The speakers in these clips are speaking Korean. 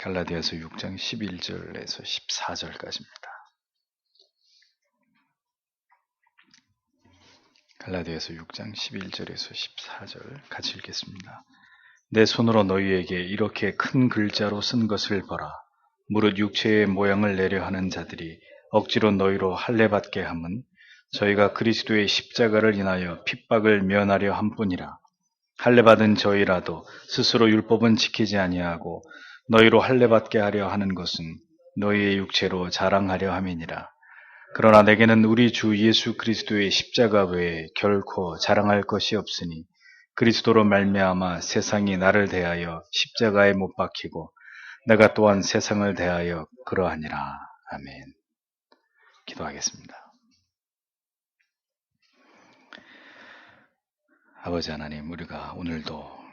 갈라디아서 6장 11절에서 14절까지입니다. 갈라디아서 6장 11절에서 14절 같이 읽겠습니다. 내 손으로 너희에게 이렇게 큰 글자로 쓴 것을 보라. 무릇 육체의 모양을 내려 하는 자들이 억지로 너희로 할례받게 함은 저희가 그리스도의 십자가를 인하여 핍박을 면하려 함뿐이라. 할례받은 저희라도 스스로 율법은 지키지 아니하고 너희로 할례받게 하려 하는 것은 너희의 육체로 자랑하려 함이니라. 그러나 내게는 우리 주 예수 그리스도의 십자가 외에 결코 자랑할 것이 없으니 그리스도로 말미암아 세상이 나를 대하여 십자가에 못 박히고 내가 또한 세상을 대하여 그러하니라. 아멘. 기도하겠습니다. 아버지 하나님, 우리가 오늘도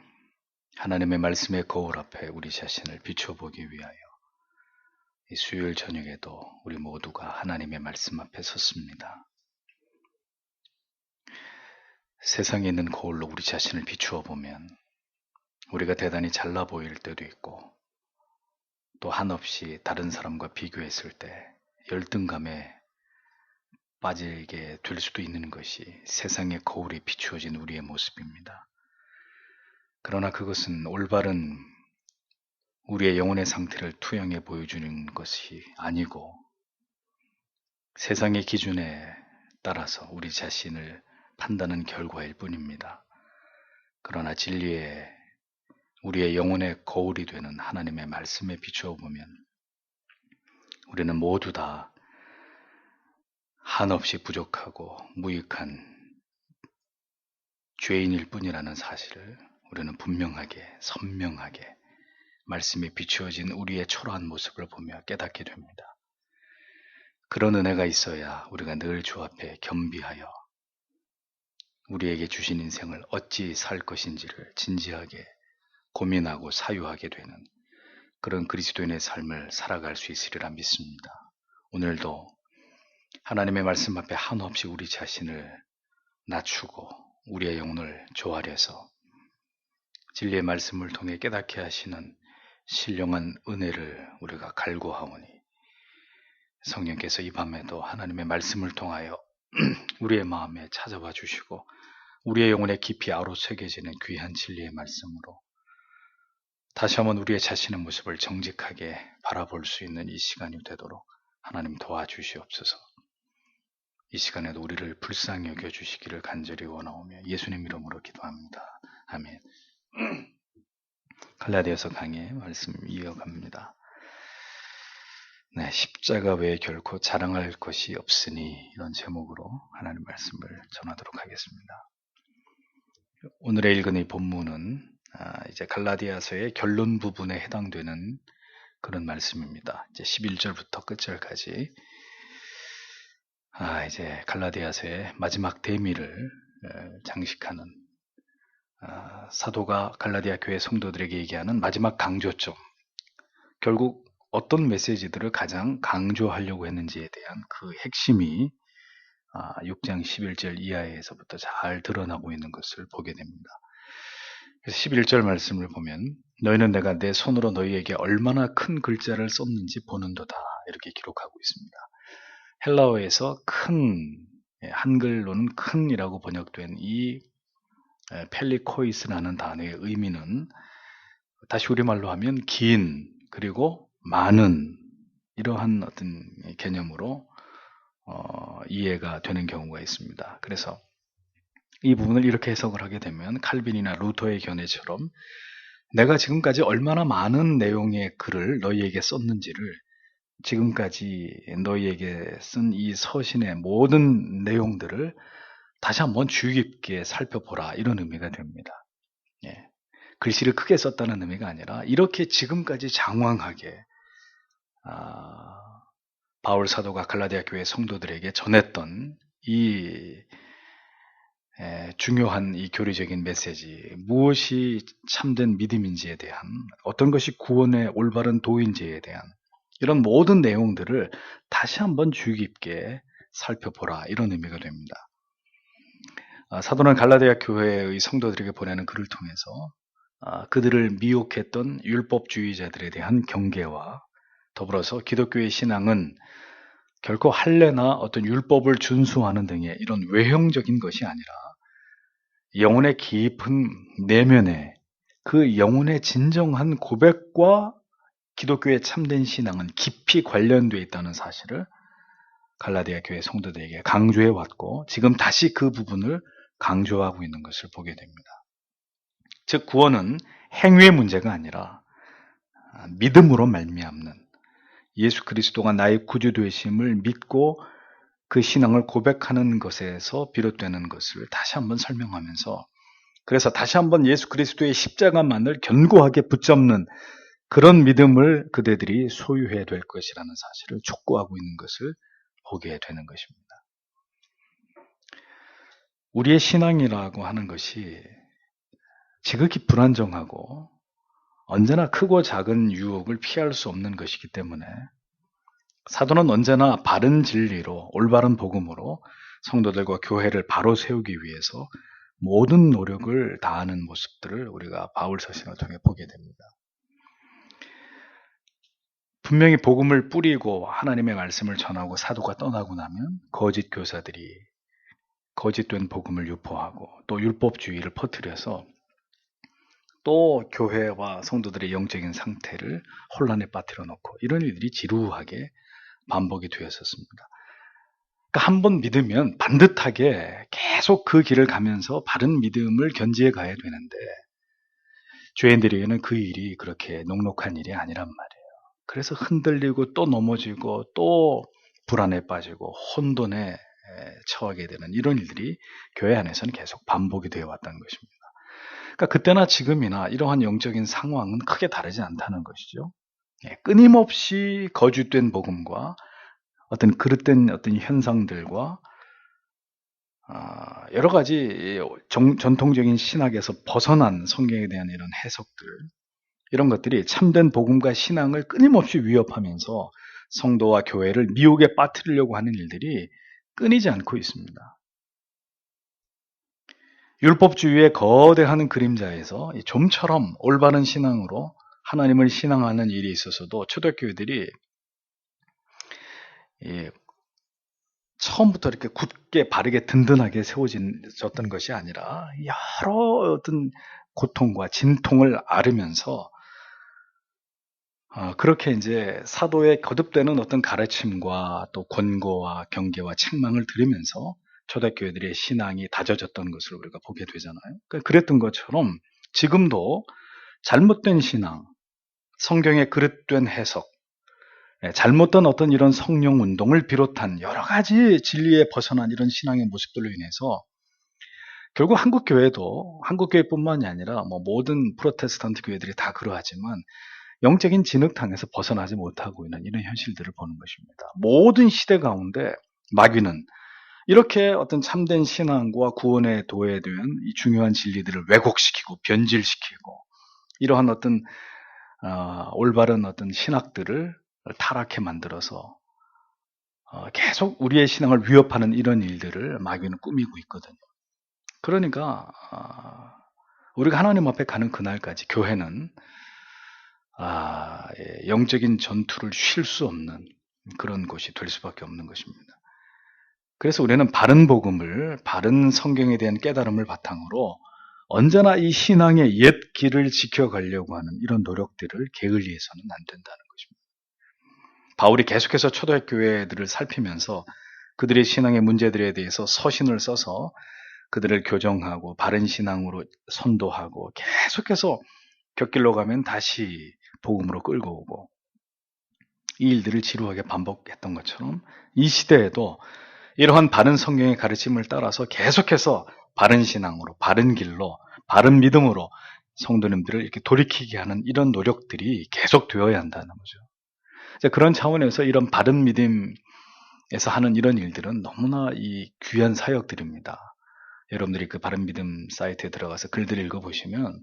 하나님의 말씀의 거울 앞에 우리 자신을 비춰보기 위하여 이 수요일 저녁에도 우리 모두가 하나님의 말씀 앞에 섰습니다. 세상에 있는 거울로 우리 자신을 비추어 보면 우리가 대단히 잘나 보일 때도 있고 또 한없이 다른 사람과 비교했을 때 열등감에 빠지게 될 수도 있는 것이 세상의 거울에 비추어진 우리의 모습입니다. 그러나 그것은 올바른 우리의 영혼의 상태를 투영해 보여주는 것이 아니고 세상의 기준에 따라서 우리 자신을 판단하는 결과일 뿐입니다. 그러나 진리의 우리의 영혼의 거울이 되는 하나님의 말씀에 비추어 보면 우리는 모두 다 한없이 부족하고 무익한 죄인일 뿐이라는 사실을 우리는 분명하게 선명하게 말씀에 비추어진 우리의 초라한 모습을 보며 깨닫게 됩니다. 그런 은혜가 있어야 우리가 늘 주 앞에 겸비하여 우리에게 주신 인생을 어찌 살 것인지를 진지하게 고민하고 사유하게 되는 그런 그리스도인의 삶을 살아갈 수 있으리라 믿습니다. 오늘도 하나님의 말씀 앞에 한없이 우리 자신을 낮추고 우리의 영혼을 조아려서 진리의 말씀을 통해 깨닫게 하시는 신령한 은혜를 우리가 갈구하오니 성령께서 이 밤에도 하나님의 말씀을 통하여 우리의 마음에 찾아와 주시고 우리의 영혼에 깊이 아로새겨지는 귀한 진리의 말씀으로 다시 한번 우리의 자신의 모습을 정직하게 바라볼 수 있는 이 시간이 되도록 하나님 도와주시옵소서. 이 시간에도 우리를 불쌍히 여겨주시기를 간절히 원하오며 예수님 이름으로 기도합니다. 아멘. 갈라디아서 강의 말씀 이어갑니다. 네, 십자가 외에 결코 자랑할 것이 없으니 이런 제목으로 하나님 말씀을 전하도록 하겠습니다. 오늘의 읽은 이 본문은 이제 갈라디아서의 결론 부분에 해당되는 그런 말씀입니다. 이제 11절부터 끝절까지 이제 갈라디아서의 마지막 대미를 장식하는 사도가 갈라디아 교회 성도들에게 얘기하는 마지막 강조점, 결국 어떤 메시지들을 가장 강조하려고 했는지에 대한 그 핵심이 6장 11절 이하에서부터 잘 드러나고 있는 것을 보게 됩니다. 그래서 11절 말씀을 보면 너희는 내가 내 손으로 너희에게 얼마나 큰 글자를 썼는지 보는도다 이렇게 기록하고 있습니다. 헬라어에서 큰, 한글로는 큰이라고 번역된 이 펠리코이스라는 단어의 의미는 다시 우리말로 하면 긴 그리고 많은 이러한 어떤 개념으로 이해가 되는 경우가 있습니다. 그래서 이 부분을 이렇게 해석을 하게 되면 칼빈이나 루터의 견해처럼 내가 지금까지 얼마나 많은 내용의 글을 너희에게 썼는지를 지금까지 너희에게 쓴 이 서신의 모든 내용들을 다시 한번 주의 깊게 살펴보라 이런 의미가 됩니다. 글씨를 크게 썼다는 의미가 아니라 이렇게 지금까지 장황하게 바울 사도가 갈라디아 교회 성도들에게 전했던 이 중요한 이 교리적인 메시지, 무엇이 참된 믿음인지에 대한, 어떤 것이 구원의 올바른 도인지에 대한 이런 모든 내용들을 다시 한번 주의 깊게 살펴보라 이런 의미가 됩니다. 사도는 갈라디아 교회의 성도들에게 보내는 글을 통해서 그들을 미혹했던 율법주의자들에 대한 경계와 더불어서 기독교의 신앙은 결코 할례나 어떤 율법을 준수하는 등의 이런 외형적인 것이 아니라 영혼의 깊은 내면에 그 영혼의 진정한 고백과 기독교의 참된 신앙은 깊이 관련되어 있다는 사실을 갈라디아 교회 성도들에게 강조해 왔고 지금 다시 그 부분을 강조하고 있는 것을 보게 됩니다. 즉 구원은 행위의 문제가 아니라 믿음으로 말미암는 예수 그리스도가 나의 구주 되심을 믿고 그 신앙을 고백하는 것에서 비롯되는 것을 다시 한번 설명하면서 그래서 다시 한번 예수 그리스도의 십자가만을 견고하게 붙잡는 그런 믿음을 그대들이 소유해야 될 것이라는 사실을 촉구하고 있는 것을 보게 되는 것입니다. 우리의 신앙이라고 하는 것이 지극히 불안정하고 언제나 크고 작은 유혹을 피할 수 없는 것이기 때문에 사도는 언제나 바른 진리로 올바른 복음으로 성도들과 교회를 바로 세우기 위해서 모든 노력을 다하는 모습들을 우리가 바울 서신을 통해 보게 됩니다. 분명히 복음을 뿌리고 하나님의 말씀을 전하고 사도가 떠나고 나면 거짓 교사들이 거짓된 복음을 유포하고 또 율법주의를 퍼뜨려서 또 교회와 성도들의 영적인 상태를 혼란에 빠뜨려 놓고 이런 일들이 지루하게 반복이 되었었습니다. 그러니까 한번 믿으면 반듯하게 계속 그 길을 가면서 바른 믿음을 견지해 가야 되는데 죄인들에게는 그 일이 그렇게 녹록한 일이 아니란 말이에요. 그래서 흔들리고 또 넘어지고 또 불안에 빠지고 혼돈에 처하게 되는 이런 일들이 교회 안에서는 계속 반복이 되어 왔다는 것입니다. 그러니까 그때나 지금이나 이러한 영적인 상황은 크게 다르지 않다는 것이죠. 끊임없이 거짓된 복음과 어떤 그릇된 어떤 현상들과 여러 가지 전통적인 신학에서 벗어난 성경에 대한 이런 해석들, 이런 것들이 참된 복음과 신앙을 끊임없이 위협하면서 성도와 교회를 미혹에 빠뜨리려고 하는 일들이 끊이지 않고 있습니다. 율법주의의 거대한 그림자에서 좀처럼 올바른 신앙으로 하나님을 신앙하는 일이 있어서도 초대교회들이 처음부터 이렇게 굳게 바르게 든든하게 세워졌던 것이 아니라 여러 어떤 고통과 진통을 앓으면서 그렇게 이제 사도의 거듭되는 어떤 가르침과 또 권고와 경계와 책망을 들으면서 초대교회들의 신앙이 다져졌던 것을 우리가 보게 되잖아요. 그랬던 것처럼 지금도 잘못된 신앙, 성경의 그릇된 해석, 잘못된 어떤 이런 성령 운동을 비롯한 여러 가지 진리에 벗어난 이런 신앙의 모습들로 인해서 결국 한국교회뿐만이 아니라 모든 프로테스탄트 교회들이 다 그러하지만 영적인 진흙탕에서 벗어나지 못하고 있는 이런 현실들을 보는 것입니다. 모든 시대 가운데 마귀는 이렇게 어떤 참된 신앙과 구원에 도해야 되는 이 중요한 진리들을 왜곡시키고 변질시키고 이러한 어떤 올바른 어떤 신학들을 타락해 만들어서 계속 우리의 신앙을 위협하는 이런 일들을 마귀는 꾸미고 있거든요. 그러니까 우리가 하나님 앞에 가는 그날까지 교회는 영적인 전투를 쉴 수 없는 그런 곳이 될 수밖에 없는 것입니다. 그래서 우리는 바른 복음을, 바른 성경에 대한 깨달음을 바탕으로 언제나 이 신앙의 옛 길을 지켜가려고 하는 이런 노력들을 게을리해서는 안 된다는 것입니다. 바울이 계속해서 초대교회들을 살피면서 그들의 신앙의 문제들에 대해서 서신을 써서 그들을 교정하고 바른 신앙으로 선도하고 계속해서 곁길로 가면 다시 복음으로 끌고 오고 이 일들을 지루하게 반복했던 것처럼 이 시대에도 이러한 바른 성경의 가르침을 따라서 계속해서 바른 신앙으로, 바른 길로, 바른 믿음으로 성도님들을 이렇게 돌이키게 하는 이런 노력들이 계속 되어야 한다는 거죠. 그런 차원에서 이런 바른 믿음에서 하는 이런 일들은 너무나 이 귀한 사역들입니다. 여러분들이 그 바른 믿음 사이트에 들어가서 글들을 읽어보시면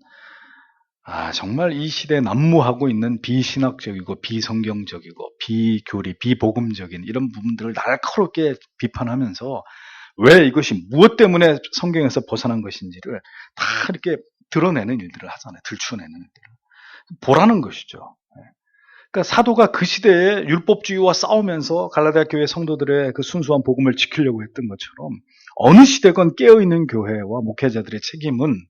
정말 이 시대에 난무하고 있는 비신학적이고 비성경적이고 비교리, 비복음적인 이런 부분들을 날카롭게 비판하면서 왜 이것이 무엇 때문에 성경에서 벗어난 것인지를 다 이렇게 드러내는 일들을 하잖아요. 들추어내는 일들을. 보라는 것이죠. 그러니까 사도가 그 시대에 율법주의와 싸우면서 갈라디아 교회 성도들의 그 순수한 복음을 지키려고 했던 것처럼 어느 시대건 깨어있는 교회와 목회자들의 책임은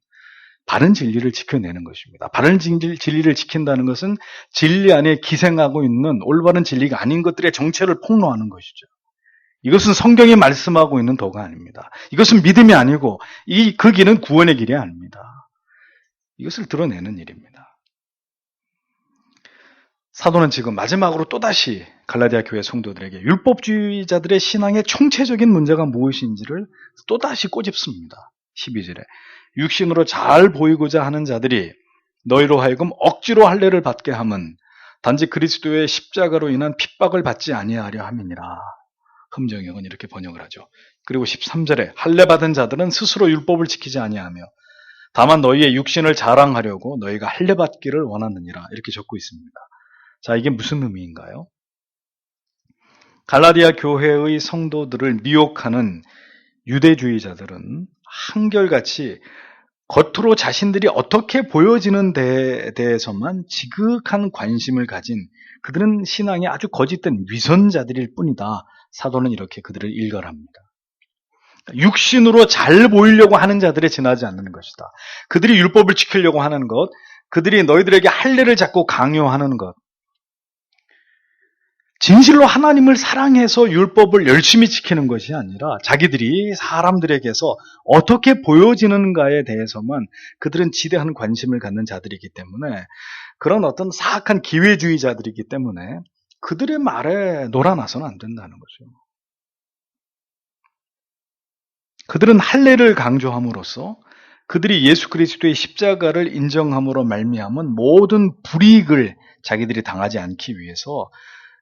바른 진리를 지켜내는 것입니다. 바른 진리를 지킨다는 것은 진리 안에 기생하고 있는 올바른 진리가 아닌 것들의 정체를 폭로하는 것이죠. 이것은 성경이 말씀하고 있는 도가 아닙니다. 이것은 믿음이 아니고 그 길은 구원의 길이 아닙니다. 이것을 드러내는 일입니다. 사도는 지금 마지막으로 또다시 갈라디아 교회 성도들에게 율법주의자들의 신앙의 총체적인 문제가 무엇인지를 또다시 꼬집습니다. 12절에 육신으로 잘 보이고자 하는 자들이 너희로 하여금 억지로 할례를 받게 함은 단지 그리스도의 십자가로 인한 핍박을 받지 아니하려 함이니라. 흠정역은 이렇게 번역을 하죠. 그리고 13절에 할례 받은 자들은 스스로 율법을 지키지 아니하며 다만 너희의 육신을 자랑하려고 너희가 할례 받기를 원하느니라. 이렇게 적고 있습니다. 자, 이게 무슨 의미인가요? 갈라디아 교회의 성도들을 미혹하는 유대주의자들은 한결같이 겉으로 자신들이 어떻게 보여지는 데에 대해서만 지극한 관심을 가진 그들은 신앙이 아주 거짓된 위선자들일 뿐이다. 사도는 이렇게 그들을 일갈합니다. 육신으로 잘 보이려고 하는 자들에 지나지 않는 것이다. 그들이 율법을 지키려고 하는 것, 그들이 너희들에게 할례를 자꾸 강요하는 것, 진실로 하나님을 사랑해서 율법을 열심히 지키는 것이 아니라 자기들이 사람들에게서 어떻게 보여지는가에 대해서만 그들은 지대한 관심을 갖는 자들이기 때문에 그런 어떤 사악한 기회주의자들이기 때문에 그들의 말에 놀아나서는 안 된다는 거죠. 그들은 할례를 강조함으로써 그들이 예수 그리스도의 십자가를 인정함으로 말미암은 모든 불이익을 자기들이 당하지 않기 위해서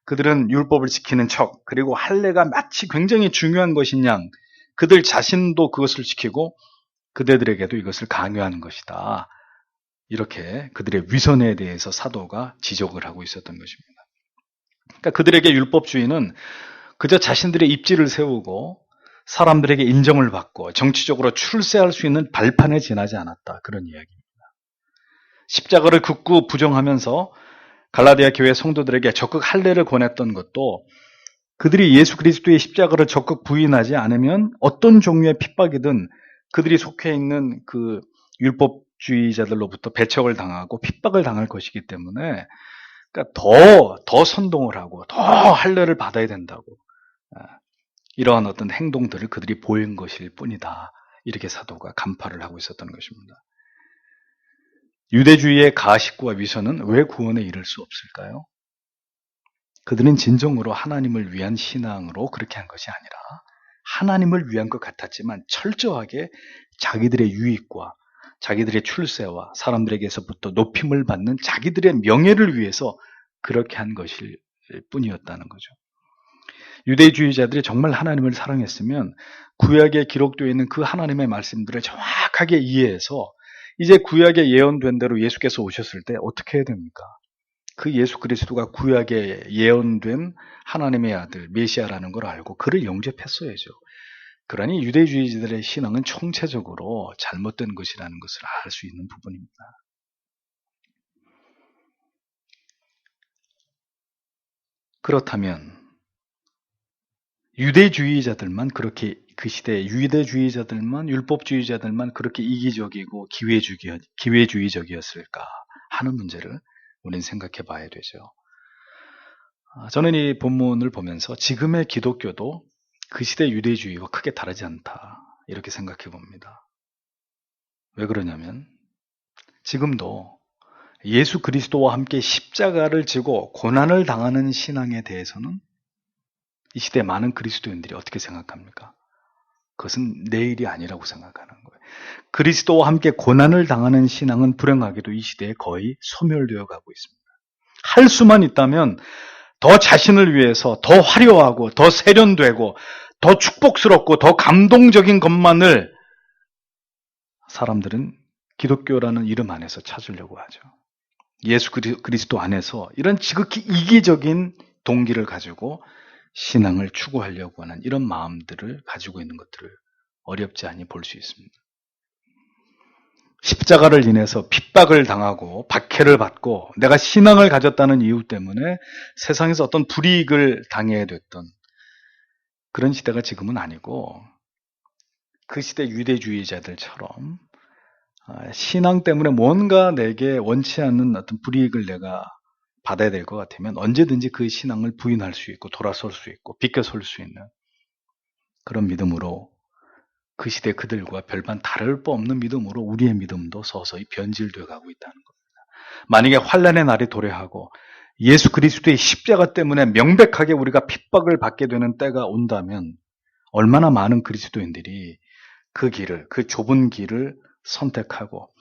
그들은 율법을 지키는 척, 그리고 할례가 마치 굉장히 중요한 것인 양 그들 자신도 그것을 지키고 그대들에게도 이것을 강요하는 것이다. 이렇게 그들의 위선에 대해서 사도가 지적을 하고 있었던 것입니다. 그러니까 그들에게 율법주의는 그저 자신들의 입지를 세우고 사람들에게 인정을 받고 정치적으로 출세할 수 있는 발판에 지나지 않았다. 그런 이야기입니다. 십자가를 극구 부정하면서 갈라디아 교회 성도들에게 적극 할례를 권했던 것도 그들이 예수 그리스도의 십자가를 적극 부인하지 않으면 어떤 종류의 핍박이든 그들이 속해 있는 그 율법주의자들로부터 배척을 당하고 핍박을 당할 것이기 때문에 그러니까 더 선동을 하고 더 할례를 받아야 된다고 이러한 어떤 행동들을 그들이 보인 것일 뿐이다. 이렇게 사도가 간파를 하고 있었던 것입니다. 유대주의의 가식과 위선은 왜 구원에 이를 수 없을까요? 그들은 진정으로 하나님을 위한 신앙으로 그렇게 한 것이 아니라 하나님을 위한 것 같았지만 철저하게 자기들의 유익과 자기들의 출세와 사람들에게서부터 높임을 받는 자기들의 명예를 위해서 그렇게 한 것일 뿐이었다는 거죠. 유대주의자들이 정말 하나님을 사랑했으면 구약에 기록되어 있는 그 하나님의 말씀들을 정확하게 이해해서 이제 구약에 예언된 대로 예수께서 오셨을 때 어떻게 해야 됩니까? 그 예수 그리스도가 구약에 예언된 하나님의 아들 메시아라는 걸 알고 그를 영접했어야죠. 그러니 유대주의자들의 신앙은 총체적으로 잘못된 것이라는 것을 알 수 있는 부분입니다. 그렇다면 유대주의자들만 그렇게 그 시대의 유대주의자들만 율법주의자들만 그렇게 이기적이고 기회주의적이었을까 하는 문제를 우리는 생각해 봐야 되죠. 저는 이 본문을 보면서 지금의 기독교도 그 시대 유대주의와 크게 다르지 않다 이렇게 생각해 봅니다. 왜 그러냐면 지금도 예수 그리스도와 함께 십자가를 지고 고난을 당하는 신앙에 대해서는 이 시대 많은 그리스도인들이 어떻게 생각합니까? 그것은 내 일이 아니라고 생각하는 거예요. 그리스도와 함께 고난을 당하는 신앙은 불행하게도 이 시대에 거의 소멸되어 가고 있습니다. 할 수만 있다면 더 자신을 위해서 더 화려하고 더 세련되고 더 축복스럽고 더 감동적인 것만을 사람들은 기독교라는 이름 안에서 찾으려고 하죠. 예수 그리스도 안에서 이런 지극히 이기적인 동기를 가지고 신앙을 추구하려고 하는 이런 마음들을 가지고 있는 것들을 어렵지 않이 볼 수 있습니다. 십자가를 인해서 핍박을 당하고 박해를 받고 내가 신앙을 가졌다는 이유 때문에 세상에서 어떤 불이익을 당해야 됐던 그런 시대가 지금은 아니고 그 시대 유대주의자들처럼 신앙 때문에 뭔가 내게 원치 않는 어떤 불이익을 내가 받아야 될 것 같으면 언제든지 그 신앙을 부인할 수 있고 돌아설 수 있고 비껴설 수 있는 그런 믿음으로 그 시대 그들과 별반 다를 바 없는 믿음으로 우리의 믿음도 서서히 변질되어 가고 있다는 겁니다. 만약에 환란의 날이 도래하고 예수 그리스도의 십자가 때문에 명백하게 우리가 핍박을 받게 되는 때가 온다면 얼마나 많은 그리스도인들이 그 길을, 그 좁은 길을 선택하고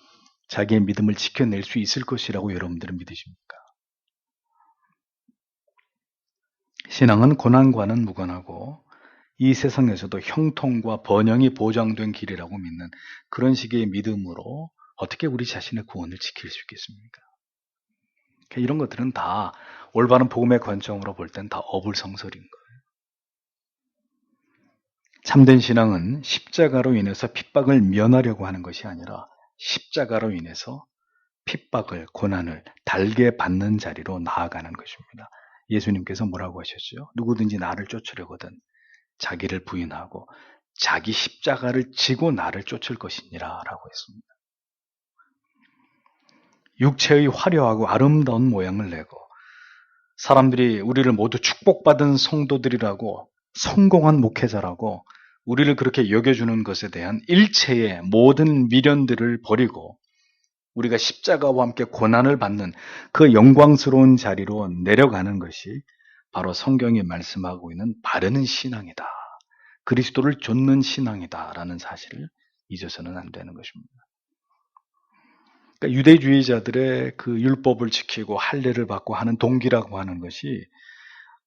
자기의 믿음을 지켜낼 수 있을 것이라고 여러분들은 믿으십니까? 신앙은 고난과는 무관하고 이 세상에서도 형통과 번영이 보장된 길이라고 믿는 그런 식의 믿음으로 어떻게 우리 자신의 구원을 지킬 수 있겠습니까? 이런 것들은 다 올바른 복음의 관점으로 볼 땐 다 어불성설인 거예요. 참된 신앙은 십자가로 인해서 핍박을 면하려고 하는 것이 아니라 십자가로 인해서 핍박을, 고난을 달게 받는 자리로 나아가는 것입니다. 예수님께서 뭐라고 하셨죠? 누구든지 나를 쫓으려거든 자기를 부인하고 자기 십자가를 지고 나를 쫓을 것이니라 라고 했습니다. 육체의 화려하고 아름다운 모양을 내고 사람들이 우리를 모두 축복받은 성도들이라고 성공한 목회자라고 우리를 그렇게 여겨주는 것에 대한 일체의 모든 미련들을 버리고 우리가 십자가와 함께 고난을 받는 그 영광스러운 자리로 내려가는 것이 바로 성경이 말씀하고 있는 바르는 신앙이다. 그리스도를 좇는 신앙이다라는 사실을 잊어서는 안 되는 것입니다. 그러니까 유대주의자들의 그 율법을 지키고 할례를 받고 하는 동기라고 하는 것이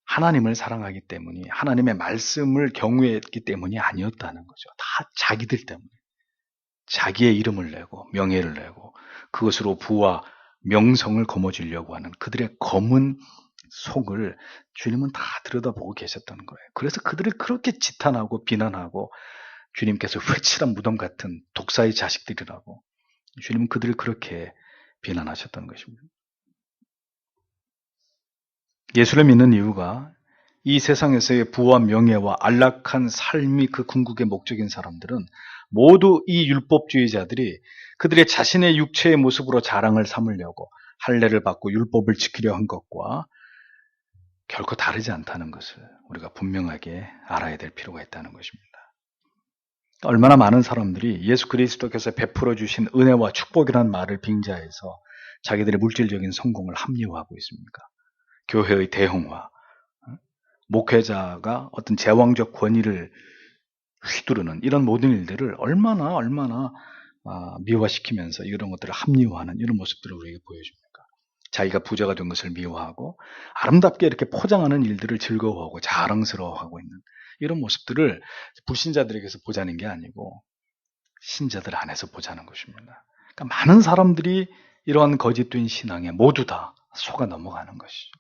하나님을 사랑하기 때문이 하나님의 말씀을 경외했기 때문이 아니었다는 거죠. 다 자기들 때문에. 자기의 이름을 내고 명예를 내고 그것으로 부와 명성을 거머쥐려고 하는 그들의 검은 속을 주님은 다 들여다보고 계셨던 거예요. 그래서 그들을 그렇게 지탄하고 비난하고 주님께서 회칠한 무덤 같은 독사의 자식들이라고 주님은 그들을 그렇게 비난하셨던 것입니다. 예수를 믿는 이유가 이 세상에서의 부와 명예와 안락한 삶이 그 궁극의 목적인 사람들은 모두 이 율법주의자들이 그들의 자신의 육체의 모습으로 자랑을 삼으려고 할례를 받고 율법을 지키려 한 것과 결코 다르지 않다는 것을 우리가 분명하게 알아야 될 필요가 있다는 것입니다. 얼마나 많은 사람들이 예수 그리스도께서 베풀어 주신 은혜와 축복이라는 말을 빙자해서 자기들의 물질적인 성공을 합리화하고 있습니까? 교회의 대형화, 목회자가 어떤 제왕적 권위를 휘두르는 이런 모든 일들을 얼마나 미화시키면서 이런 것들을 합리화하는 이런 모습들을 우리에게 보여줍니까? 자기가 부자가 된 것을 미화하고 아름답게 이렇게 포장하는 일들을 즐거워하고 자랑스러워하고 있는 이런 모습들을 불신자들에게서 보자는 게 아니고 신자들 안에서 보자는 것입니다. 그러니까 많은 사람들이 이러한 거짓된 신앙에 모두 다 속아 넘어가는 것이죠.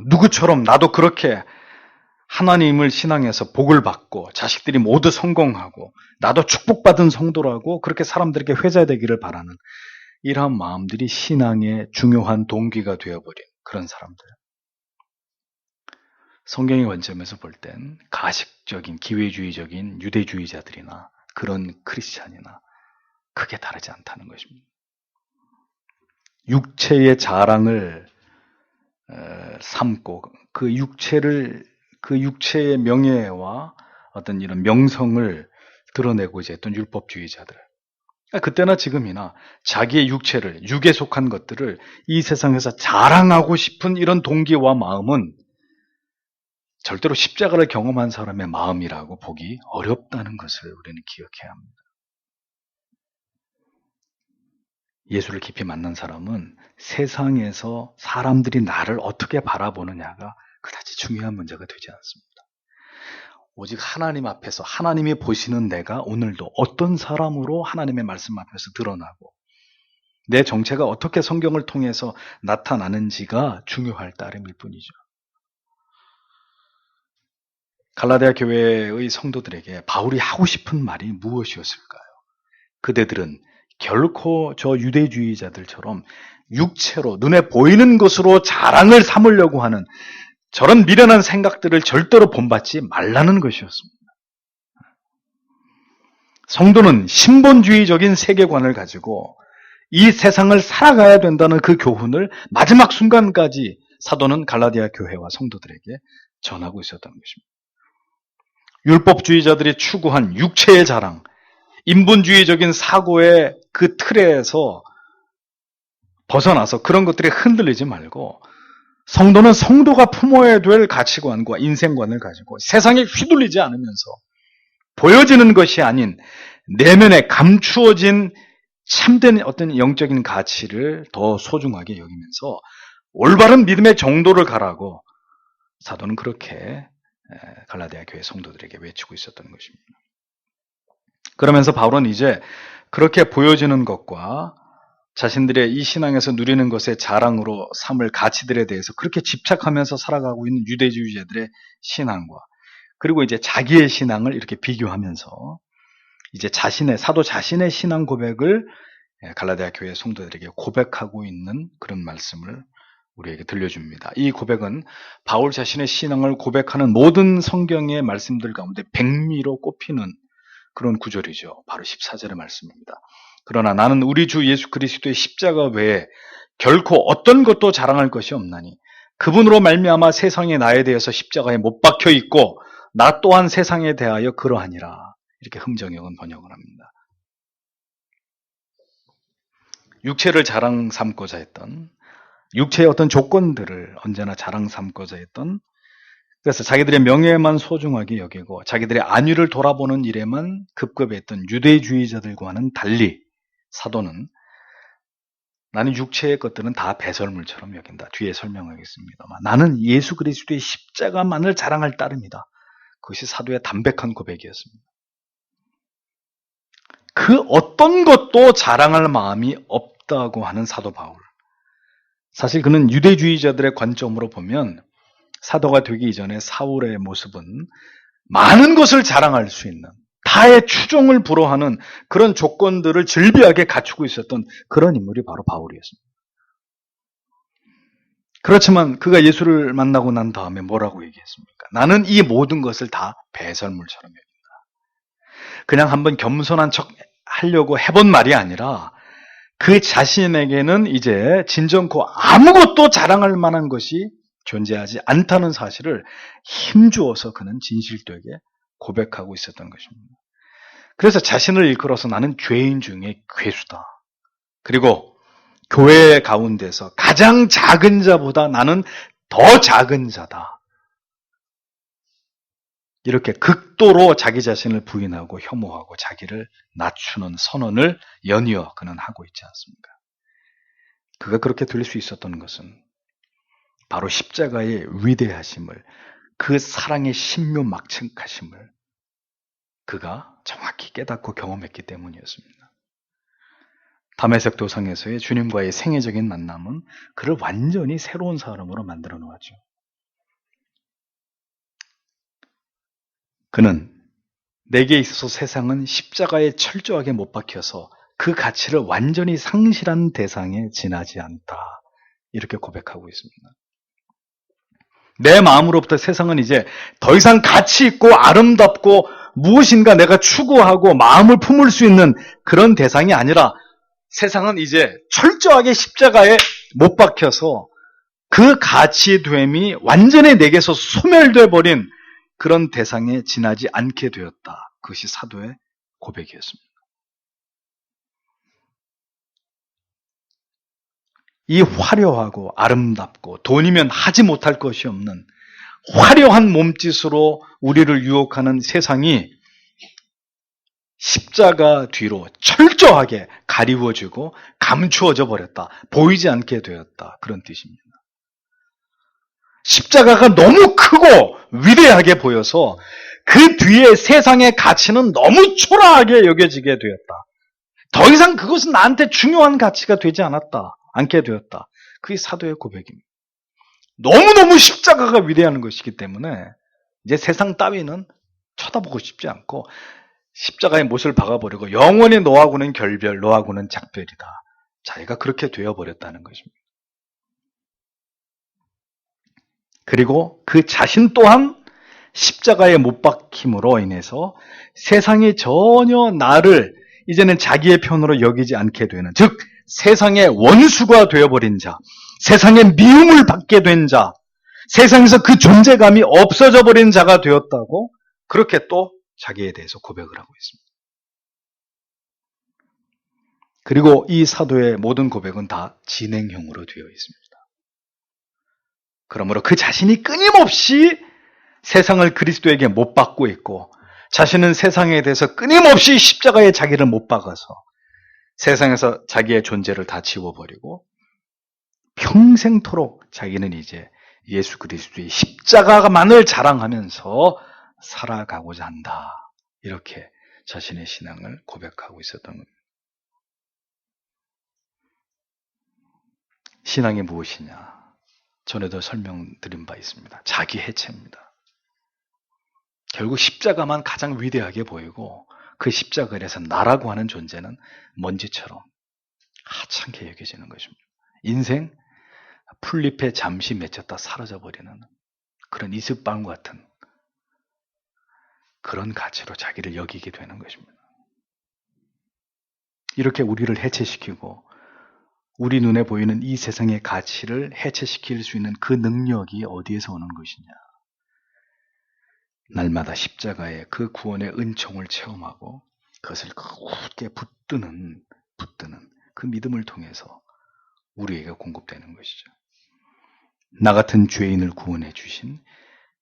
누구처럼 나도 그렇게 하나님을 신앙해서 복을 받고 자식들이 모두 성공하고 나도 축복받은 성도라고 그렇게 사람들에게 회자되기를 바라는 이러한 마음들이 신앙의 중요한 동기가 되어버린 그런 사람들. 성경의 관점에서 볼 땐 가식적인 기회주의적인 유대주의자들이나 그런 크리스찬이나 크게 다르지 않다는 것입니다. 육체의 자랑을 삼고 그 육체의 명예와 어떤 이런 명성을 드러내고자 했던 율법주의자들. 그때나 지금이나 자기의 육체를, 육에 속한 것들을 이 세상에서 자랑하고 싶은 이런 동기와 마음은 절대로 십자가를 경험한 사람의 마음이라고 보기 어렵다는 것을 우리는 기억해야 합니다. 예수를 깊이 만난 사람은 세상에서 사람들이 나를 어떻게 바라보느냐가 그다지 중요한 문제가 되지 않습니다. 오직 하나님 앞에서 하나님이 보시는 내가 오늘도 어떤 사람으로 하나님의 말씀 앞에서 드러나고 내 정체가 어떻게 성경을 통해서 나타나는지가 중요할 따름일 뿐이죠. 갈라디아 교회의 성도들에게 바울이 하고 싶은 말이 무엇이었을까요? 그대들은 결코 저 유대주의자들처럼 육체로 눈에 보이는 것으로 자랑을 삼으려고 하는 저런 미련한 생각들을 절대로 본받지 말라는 것이었습니다. 성도는 신본주의적인 세계관을 가지고 이 세상을 살아가야 된다는 그 교훈을 마지막 순간까지 사도는 갈라디아 교회와 성도들에게 전하고 있었던 것입니다. 율법주의자들이 추구한 육체의 자랑, 인본주의적인 사고의 그 틀에서 벗어나서 그런 것들에 흔들리지 말고 성도는 성도가 품어야 될 가치관과 인생관을 가지고 세상에 휘둘리지 않으면서 보여지는 것이 아닌 내면에 감추어진 참된 어떤 영적인 가치를 더 소중하게 여기면서 올바른 믿음의 정도를 가라고 사도는 그렇게 갈라디아 교회 성도들에게 외치고 있었던 것입니다. 그러면서 바울은 이제 그렇게 보여지는 것과 자신들의 이 신앙에서 누리는 것의 자랑으로 삼을 가치들에 대해서 그렇게 집착하면서 살아가고 있는 유대주의자들의 신앙과 그리고 이제 자기의 신앙을 이렇게 비교하면서 이제 사도 자신의 신앙 고백을 갈라디아 교회 성도들에게 고백하고 있는 그런 말씀을 우리에게 들려줍니다. 이 고백은 바울 자신의 신앙을 고백하는 모든 성경의 말씀들 가운데 백미로 꼽히는 그런 구절이죠. 바로 14절의 말씀입니다. 그러나 나는 우리 주 예수 그리스도의 십자가 외에 결코 어떤 것도 자랑할 것이 없나니 그분으로 말미암아 세상에 나에 대해서 십자가에 못 박혀 있고 나 또한 세상에 대하여 그러하니라. 이렇게 흥정형은 번역을 합니다. 육체를 자랑 삼고자 했던, 육체의 어떤 조건들을 언제나 자랑 삼고자 했던, 그래서 자기들의 명예에만 소중하게 여기고 자기들의 안위를 돌아보는 일에만 급급했던 유대주의자들과는 달리 사도는 나는 육체의 것들은 다 배설물처럼 여긴다. 뒤에 설명하겠습니다만 나는 예수 그리스도의 십자가만을 자랑할 따름이다. 그것이 사도의 담백한 고백이었습니다. 그 어떤 것도 자랑할 마음이 없다고 하는 사도 바울. 사실 그는 유대주의자들의 관점으로 보면 사도가 되기 이전에 사울의 모습은 많은 것을 자랑할 수 있는 타의 추종을 불허하는 그런 조건들을 즐비하게 갖추고 있었던 그런 인물이 바로 바울이었습니다. 그렇지만 그가 예수를 만나고 난 다음에 뭐라고 얘기했습니까? 나는 이 모든 것을 다 배설물처럼 여긴다. 그냥 한번 겸손한 척 하려고 해본 말이 아니라 그 자신에게는 이제 진정코 아무것도 자랑할 만한 것이 존재하지 않다는 사실을 힘주어서 그는 진실되게 고백하고 있었던 것입니다. 그래서 자신을 일컬어서 나는 죄인 중에 괴수다. 그리고 교회 가운데서 가장 작은 자보다 나는 더 작은 자다. 이렇게 극도로 자기 자신을 부인하고 혐오하고 자기를 낮추는 선언을 연이어 그는 하고 있지 않습니까? 그가 그렇게 들릴 수 있었던 것은 바로 십자가의 위대하심을, 그 사랑의 신묘막측하심을 그가 정확히 깨닫고 경험했기 때문이었습니다. 다메섹 도상에서의 주님과의 생애적인 만남은 그를 완전히 새로운 사람으로 만들어 놓았죠. 그는 내게 있어서 세상은 십자가에 철저하게 못 박혀서 그 가치를 완전히 상실한 대상에 지나지 않다. 이렇게 고백하고 있습니다. 내 마음으로부터 세상은 이제 더 이상 가치 있고 아름답고 무엇인가 내가 추구하고 마음을 품을 수 있는 그런 대상이 아니라 세상은 이제 철저하게 십자가에 못 박혀서 그 가치됨이 완전히 내게서 소멸돼 버린 그런 대상에 지나지 않게 되었다. 그것이 사도의 고백이었습니다. 이 화려하고 아름답고 돈이면 하지 못할 것이 없는 화려한 몸짓으로 우리를 유혹하는 세상이 십자가 뒤로 철저하게 가리워지고 감추어져 버렸다. 보이지 않게 되었다. 그런 뜻입니다. 십자가가 너무 크고 위대하게 보여서 그 뒤에 세상의 가치는 너무 초라하게 여겨지게 되었다. 더 이상 그것은 나한테 중요한 가치가 되지 않게 되었다. 그게 사도의 고백입니다. 너무너무 십자가가 위대한 것이기 때문에 이제 세상 따위는 쳐다보고 싶지 않고 십자가에 못을 박아버리고 영원히 너하고는 결별, 너하고는 작별이다. 자기가 그렇게 되어버렸다는 것입니다. 그리고 그 자신 또한 십자가에 못 박힘으로 인해서 세상이 전혀 나를 이제는 자기의 편으로 여기지 않게 되는, 즉 세상의 원수가 되어버린 자, 세상의 미움을 받게 된 자, 세상에서 그 존재감이 없어져 버린 자가 되었다고 그렇게 또 자기에 대해서 고백을 하고 있습니다. 그리고 이 사도의 모든 고백은 다 진행형으로 되어 있습니다. 그러므로 그 자신이 끊임없이 세상을 그리스도에게 못 박고 있고, 자신은 세상에 대해서 끊임없이 십자가에 자기를 못 박아서 세상에서 자기의 존재를 다 지워버리고 평생토록 자기는 이제 예수 그리스도의 십자가만을 자랑하면서 살아가고자 한다. 이렇게 자신의 신앙을 고백하고 있었던 겁니다. 신앙이 무엇이냐? 전에도 설명드린 바 있습니다. 자기 해체입니다. 결국 십자가만 가장 위대하게 보이고 그 십자가 아래서 나라고 하는 존재는 먼지처럼 하찮게 여겨지는 것입니다. 인생 풀잎에 잠시 맺혔다 사라져버리는 그런 이슬빵 같은 그런 가치로 자기를 여기게 되는 것입니다. 이렇게 우리를 해체시키고 우리 눈에 보이는 이 세상의 가치를 해체시킬 수 있는 그 능력이 어디에서 오는 것이냐? 날마다 십자가에 그 구원의 은총을 체험하고 그것을 굳게 붙드는 그 믿음을 통해서 우리에게 공급되는 것이죠. 나 같은 죄인을 구원해 주신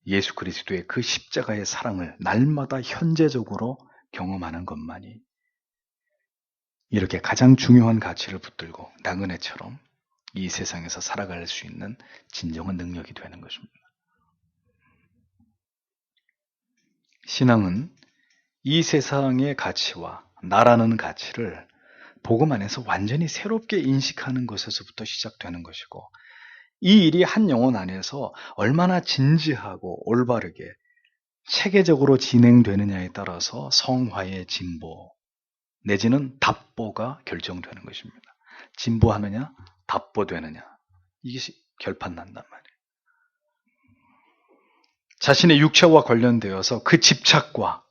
예수 그리스도의 그 십자가의 사랑을 날마다 현재적으로 경험하는 것만이 이렇게 가장 중요한 가치를 붙들고 나그네처럼 이 세상에서 살아갈 수 있는 진정한 능력이 되는 것입니다. 신앙은 이 세상의 가치와 나라는 가치를 복음 안에서 완전히 새롭게 인식하는 것에서부터 시작되는 것이고, 이 일이 한 영혼 안에서 얼마나 진지하고 올바르게 체계적으로 진행되느냐에 따라서 성화의 진보 내지는 답보가 결정되는 것입니다. 진보하느냐 답보되느냐, 이게 결판난단 말이에요. 자신의 육체와 관련되어서 그 집착과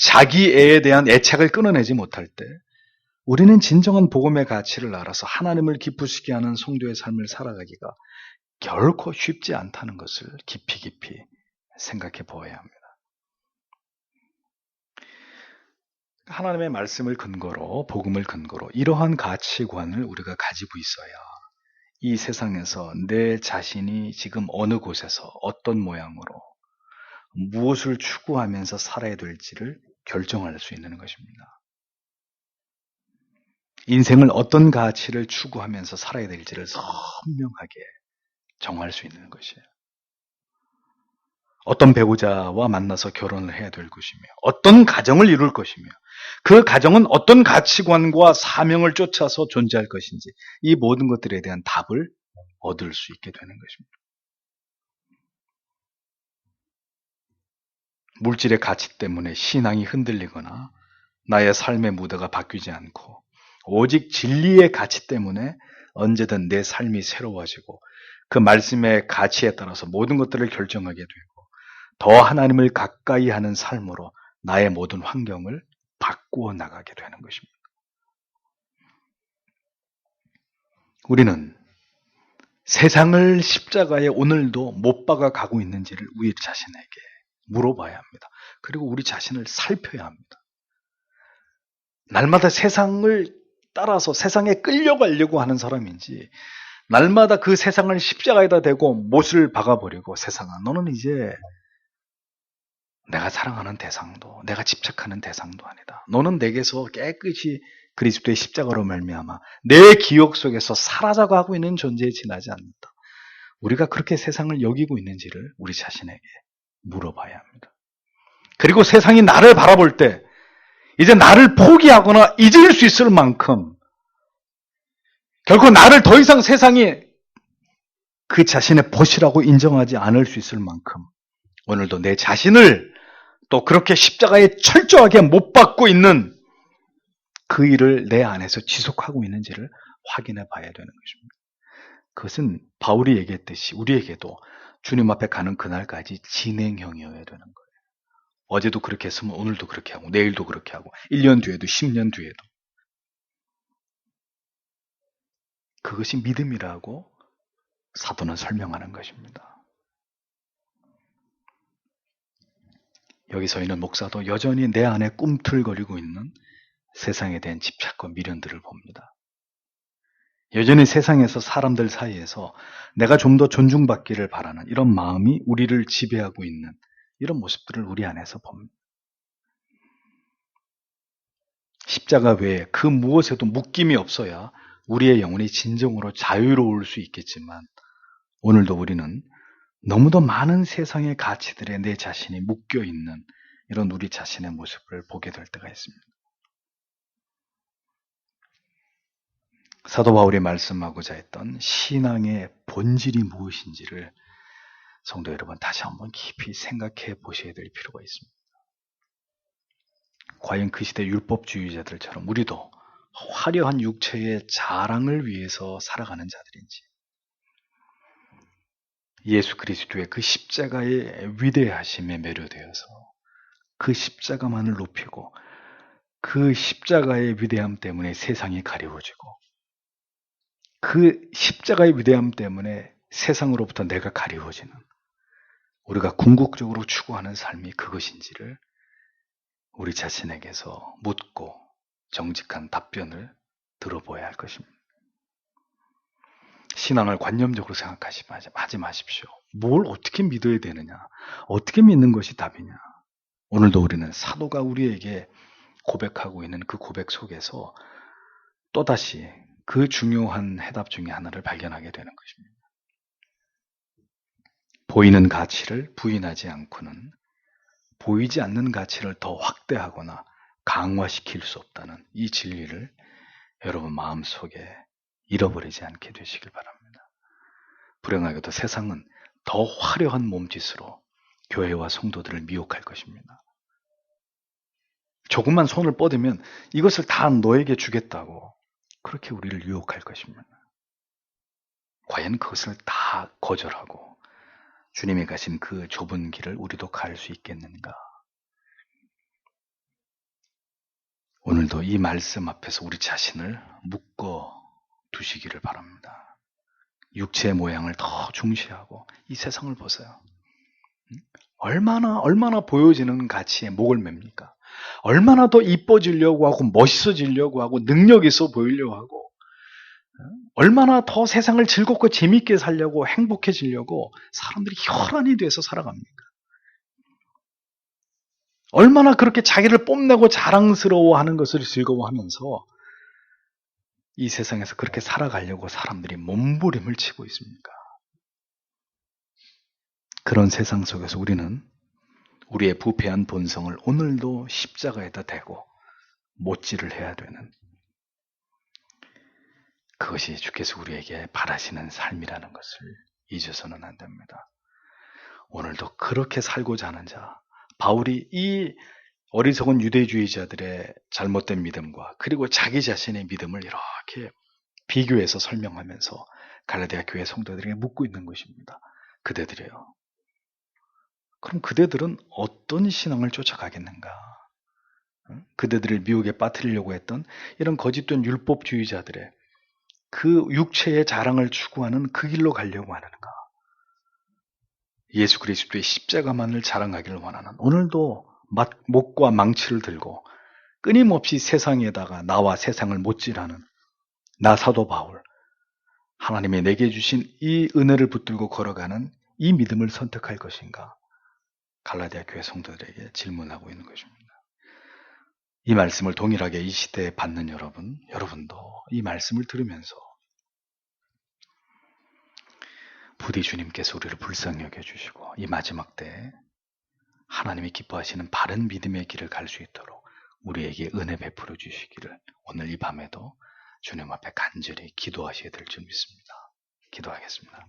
자기애에 대한 애착을 끊어내지 못할 때 우리는 진정한 복음의 가치를 알아서 하나님을 기쁘시게 하는 성도의 삶을 살아가기가 결코 쉽지 않다는 것을 깊이 생각해 보아야 합니다. 하나님의 말씀을 근거로, 복음을 근거로 이러한 가치관을 우리가 가지고 있어야 이 세상에서 내 자신이 지금 어느 곳에서 어떤 모양으로 무엇을 추구하면서 살아야 될지를 결정할 수 있는 것입니다. 인생을 어떤 가치를 추구하면서 살아야 될지를 선명하게 정할 수 있는 것이에요. 어떤 배우자와 만나서 결혼을 해야 될 것이며, 어떤 가정을 이룰 것이며, 그 가정은 어떤 가치관과 사명을 쫓아서 존재할 것인지, 이 모든 것들에 대한 답을 얻을 수 있게 되는 것입니다. 물질의 가치 때문에 신앙이 흔들리거나 나의 삶의 무대가 바뀌지 않고 오직 진리의 가치 때문에 언제든 내 삶이 새로워지고 그 말씀의 가치에 따라서 모든 것들을 결정하게 되고 더 하나님을 가까이 하는 삶으로 나의 모든 환경을 바꾸어 나가게 되는 것입니다. 우리는 세상을 십자가에 오늘도 못 박아 가고 있는지를 우리 자신에게 물어봐야 합니다. 그리고 우리 자신을 살펴야 합니다. 날마다 세상을 따라서 세상에 끌려가려고 하는 사람인지, 날마다 그 세상을 십자가에다 대고 못을 박아버리고, 세상아, 너는 이제 내가 사랑하는 대상도, 내가 집착하는 대상도 아니다. 너는 내게서 깨끗이 그리스도의 십자가로 말미암아 내 기억 속에서 사라져가고 있는 존재에 지나지 않는다. 우리가 그렇게 세상을 여기고 있는지를 우리 자신에게 물어봐야 합니다. 그리고 세상이 나를 바라볼 때 이제 나를 포기하거나 잊을 수 있을 만큼, 결코 나를 더 이상 세상이 그 자신의 벗이라고 인정하지 않을 수 있을 만큼 오늘도 내 자신을 또 그렇게 십자가에 철저하게 못 박고 있는 그 일을 내 안에서 지속하고 있는지를 확인해 봐야 되는 것입니다. 그것은 바울이 얘기했듯이 우리에게도 주님 앞에 가는 그날까지 진행형이어야 되는 거예요. 어제도 그렇게 했으면 오늘도 그렇게 하고 내일도 그렇게 하고 1년 뒤에도 10년 뒤에도. 그것이 믿음이라고 사도는 설명하는 것입니다. 여기서 있는 목사도 여전히 내 안에 꿈틀거리고 있는 세상에 대한 집착과 미련들을 봅니다. 여전히 세상에서 사람들 사이에서 내가 좀 더 존중받기를 바라는 이런 마음이 우리를 지배하고 있는 이런 모습들을 우리 안에서 봅니다. 십자가 외에 그 무엇에도 묶임이 없어야 우리의 영혼이 진정으로 자유로울 수 있겠지만 오늘도 우리는 너무도 많은 세상의 가치들에 내 자신이 묶여있는 이런 우리 자신의 모습을 보게 될 때가 있습니다. 사도 바울이 말씀하고자 했던 신앙의 본질이 무엇인지를 성도 여러분 다시 한번 깊이 생각해 보셔야 될 필요가 있습니다. 과연 그 시대 율법주의자들처럼 우리도 화려한 육체의 자랑을 위해서 살아가는 자들인지 예수 그리스도의 그 십자가의 위대하심에 매료되어서 그 십자가만을 높이고 그 십자가의 위대함 때문에 세상이 가리워지고 그 십자가의 위대함 때문에 세상으로부터 내가 가리워지는 우리가 궁극적으로 추구하는 삶이 그것인지를 우리 자신에게서 묻고 정직한 답변을 들어보아야 할 것입니다. 신앙을 관념적으로 생각하지 마십시오. 뭘 어떻게 믿어야 되느냐? 어떻게 믿는 것이 답이냐? 오늘도 우리는 사도가 우리에게 고백하고 있는 그 고백 속에서 또다시 그 중요한 해답 중에 하나를 발견하게 되는 것입니다. 보이는 가치를 부인하지 않고는 보이지 않는 가치를 더 확대하거나 강화시킬 수 없다는 이 진리를 여러분 마음속에 잃어버리지 않게 되시길 바랍니다. 불행하게도 세상은 더 화려한 몸짓으로 교회와 성도들을 미혹할 것입니다. 조금만 손을 뻗으면 이것을 다 너에게 주겠다고 그렇게 우리를 유혹할 것입니다. 과연 그것을 다 거절하고 주님이 가신 그 좁은 길을 우리도 갈 수 있겠는가? 오늘도 이 말씀 앞에서 우리 자신을 묶어 두시기를 바랍니다. 육체의 모양을 더 중시하고 이 세상을 보세요. 얼마나 보여지는 가치에 목을 맵니까? 얼마나 더 이뻐지려고 하고 멋있어지려고 하고 능력 있어 보이려고 하고 얼마나 더 세상을 즐겁고 재밌게 살려고 행복해지려고 사람들이 혈안이 돼서 살아갑니까? 얼마나 그렇게 자기를 뽐내고 자랑스러워하는 것을 즐거워하면서 이 세상에서 그렇게 살아가려고 사람들이 몸부림을 치고 있습니까? 그런 세상 속에서 우리는 우리의 부패한 본성을 오늘도 십자가에다 대고 못질을 해야 되는 그것이 주께서 우리에게 바라시는 삶이라는 것을 잊어서는 안 됩니다. 오늘도 그렇게 살고자 하는 자, 바울이 이 어리석은 유대주의자들의 잘못된 믿음과 그리고 자기 자신의 믿음을 이렇게 비교해서 설명하면서 갈라디아 교회 성도들에게 묻고 있는 것입니다. 그대들이요. 그럼 그대들은 어떤 신앙을 쫓아가겠는가? 그대들을 미혹에 빠뜨리려고 했던 이런 거짓된 율법주의자들의 그 육체의 자랑을 추구하는 그 길로 가려고 하는가? 예수 그리스도의 십자가만을 자랑하기를 원하는 오늘도 목과 망치를 들고 끊임없이 세상에다가 나와 세상을 못질하는 나 사도 바울, 하나님이 내게 주신 이 은혜를 붙들고 걸어가는 이 믿음을 선택할 것인가? 갈라디아 교회 성도들에게 질문하고 있는 것입니다. 이 말씀을 동일하게 이 시대에 받는 여러분도 이 말씀을 들으면서 부디 주님께서 우리를 불쌍히 여겨주시고 이 마지막 때에 하나님이 기뻐하시는 바른 믿음의 길을 갈 수 있도록 우리에게 은혜 베풀어 주시기를 오늘 이 밤에도 주님 앞에 간절히 기도하셔야 될 줄 믿습니다. 기도하겠습니다.